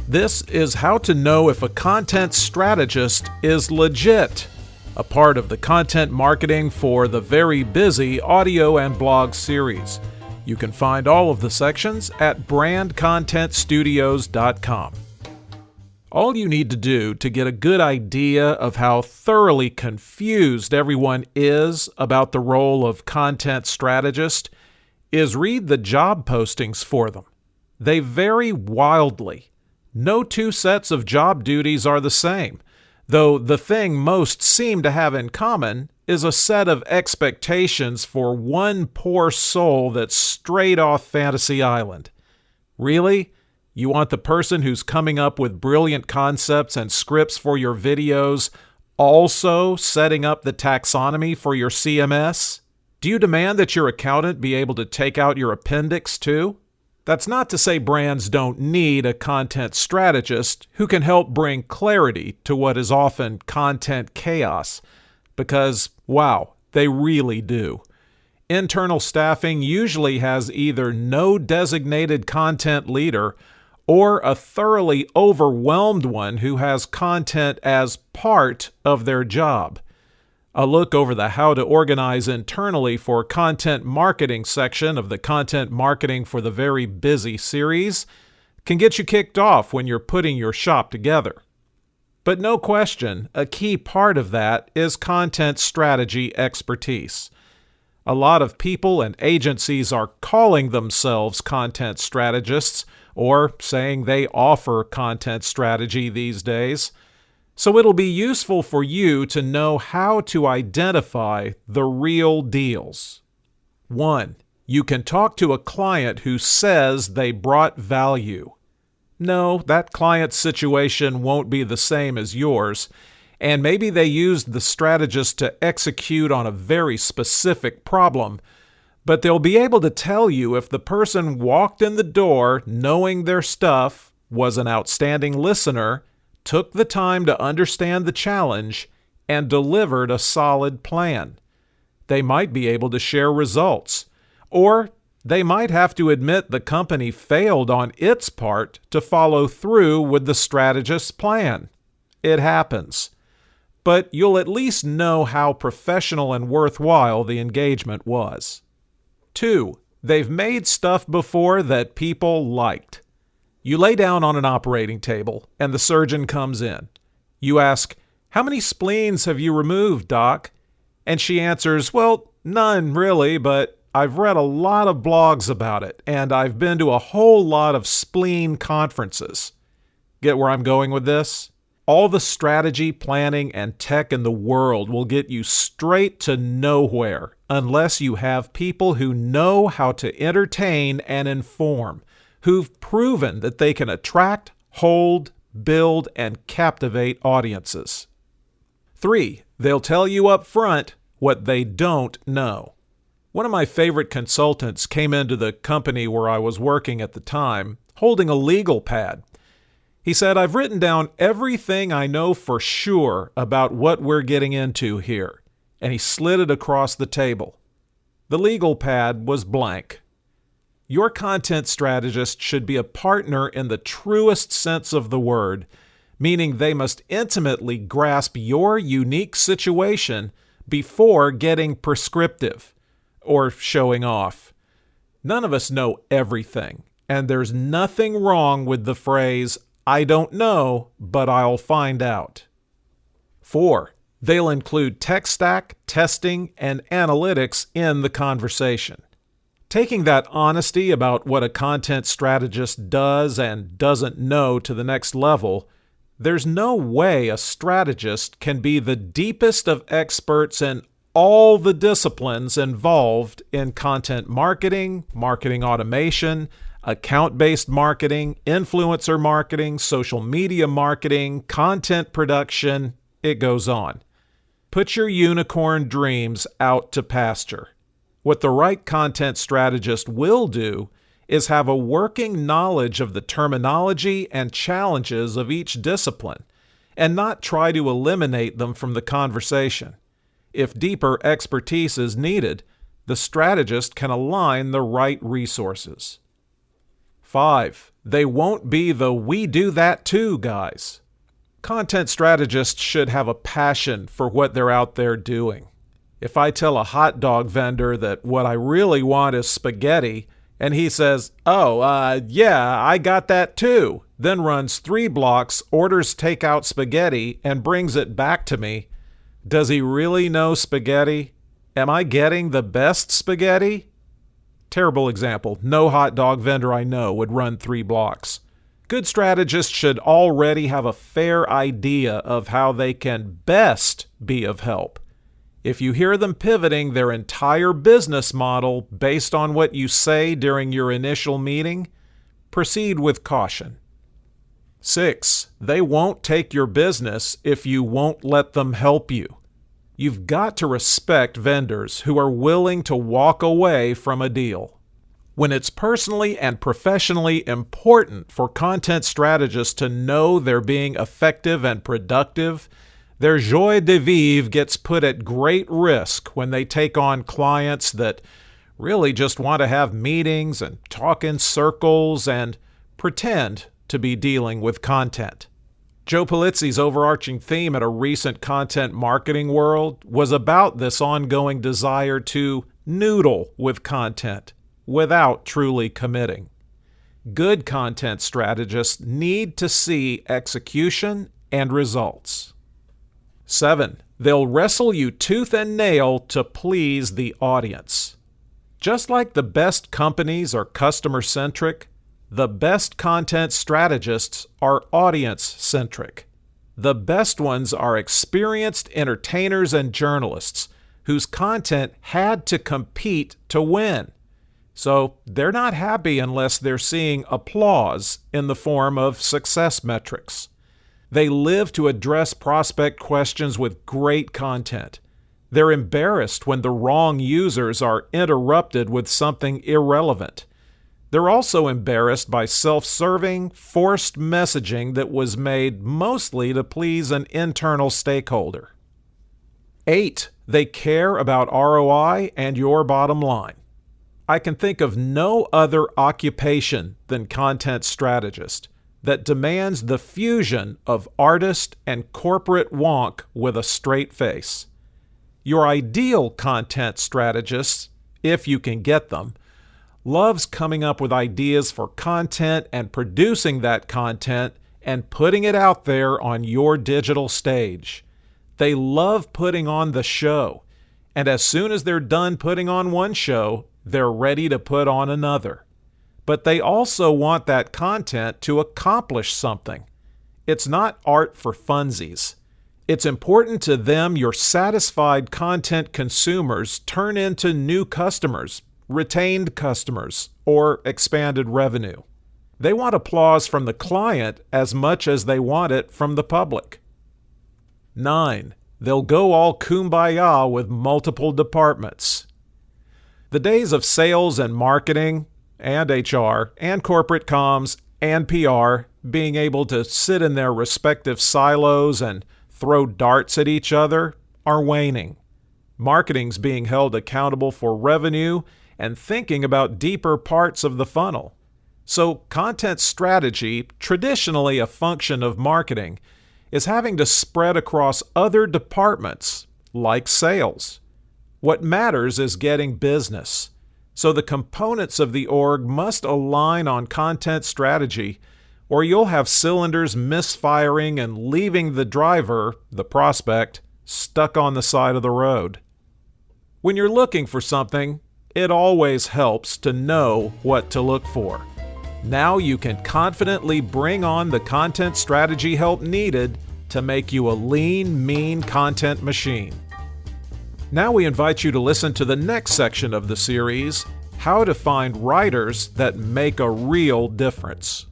This is how to know if a content strategist is legit, a part of the content marketing for the Very Busy audio and blog series. You can find all of the sections at brandcontentstudios.com. All you need to do to get a good idea of how thoroughly confused everyone is about the role of content strategist is read the job postings for them. They vary wildly. No two sets of job duties are the same, though the thing most seem to have in common is a set of expectations for one poor soul that's straight off Fantasy Island. Really? You want the person who's coming up with brilliant concepts and scripts for your videos also setting up the taxonomy for your CMS? Do you demand that your accountant be able to take out your appendix too? That's not to say brands don't need a content strategist who can help bring clarity to what is often content chaos, because, wow, they really do. Internal staffing usually has either no designated content leader or a thoroughly overwhelmed one who has content as part of their job. A look over the How to Organize Internally for Content Marketing section of the Content Marketing for the Very Busy series can get you kicked off when you're putting your shop together. But no question, a key part of that is content strategy expertise. A lot of people and agencies are calling themselves content strategists or saying they offer content strategy these days. So it'll be useful for you to know how to identify the real deals. 1. You can talk to a client who says they brought value. No, that client's situation won't be the same as yours, and maybe they used the strategist to execute on a very specific problem, but they'll be able to tell you if the person walked in the door knowing their stuff, was an outstanding listener, took the time to understand the challenge, and delivered a solid plan. They might be able to share results, or they might have to admit the company failed on its part to follow through with the strategist's plan. It happens. But you'll at least know how professional and worthwhile the engagement was. 2. They've made stuff before that people liked. You lay down on an operating table, and the surgeon comes in. You ask, "How many spleens have you removed, Doc?" And she answers, "Well, none really, but I've read a lot of blogs about it, and I've been to a whole lot of spleen conferences." Get where I'm going with this? All the strategy, planning, and tech in the world will get you straight to nowhere unless you have people who know how to entertain and inform, who've proven that they can attract, hold, build, and captivate audiences. 3. They'll tell you up front what they don't know. One of my favorite consultants came into the company where I was working at the time, holding a legal pad. He said, "I've written down everything I know for sure about what we're getting into here," and he slid it across the table. The legal pad was blank. Your content strategist should be a partner in the truest sense of the word, meaning they must intimately grasp your unique situation before getting prescriptive or showing off. None of us know everything, and there's nothing wrong with the phrase, "I don't know, but I'll find out." 4. They'll include tech stack, testing, and analytics in the conversation. Taking that honesty about what a content strategist does and doesn't know to the next level, there's no way a strategist can be the deepest of experts in all the disciplines involved in content marketing, marketing automation, account-based marketing, influencer marketing, social media marketing, content production, it goes on. Put your unicorn dreams out to pasture. What the right content strategist will do is have a working knowledge of the terminology and challenges of each discipline, and not try to eliminate them from the conversation. If deeper expertise is needed, the strategist can align the right resources. 5. They won't be the "we do that too" guys. Content strategists should have a passion for what they're out there doing. If I tell a hot dog vendor that what I really want is spaghetti, and he says, yeah, I got that too, then runs 3 blocks, orders takeout spaghetti, and brings it back to me, does he really know spaghetti? Am I getting the best spaghetti? Terrible example. No hot dog vendor I know would run 3 blocks. Good strategists should already have a fair idea of how they can best be of help. If you hear them pivoting their entire business model based on what you say during your initial meeting, proceed with caution. 6. They won't take your business if you won't let them help you. You've got to respect vendors who are willing to walk away from a deal. When it's personally and professionally important for content strategists to know they're being effective and productive, their joie de vivre gets put at great risk when they take on clients that really just want to have meetings and talk in circles and pretend to be dealing with content. Joe Pulizzi's overarching theme at a recent Content Marketing World was about this ongoing desire to noodle with content without truly committing. Good content strategists need to see execution and results. 7. They'll wrestle you tooth and nail to please the audience. Just like the best companies are customer-centric, the best content strategists are audience-centric. The best ones are experienced entertainers and journalists whose content had to compete to win. So they're not happy unless they're seeing applause in the form of success metrics. They live to address prospect questions with great content. They're embarrassed when the wrong users are interrupted with something irrelevant. They're also embarrassed by self-serving, forced messaging that was made mostly to please an internal stakeholder. 8. They care about ROI and your bottom line. I can think of no other occupation than content strategist that demands the fusion of artist and corporate wonk with a straight face. Your ideal content strategist, if you can get them, loves coming up with ideas for content and producing that content and putting it out there on your digital stage. They love putting on the show, and as soon as they're done putting on one show, they're ready to put on another. But they also want that content to accomplish something. It's not art for funsies. It's important to them your satisfied content consumers turn into new customers, retained customers, or expanded revenue. They want applause from the client as much as they want it from the public. 9. They'll go all Kumbaya with multiple departments. The days of sales and marketing, and HR, and corporate comms, and PR being able to sit in their respective silos and throw darts at each other are waning. Marketing's being held accountable for revenue and thinking about deeper parts of the funnel. So content strategy, traditionally a function of marketing, is having to spread across other departments, like sales. What matters is getting business. So the components of the org must align on content strategy, or you'll have cylinders misfiring and leaving the driver, the prospect, stuck on the side of the road. When you're looking for something, it always helps to know what to look for. Now you can confidently bring on the content strategy help needed to make you a lean, mean content machine. Now we invite you to listen to the next section of the series, How to Find Writers That Make a Real Difference.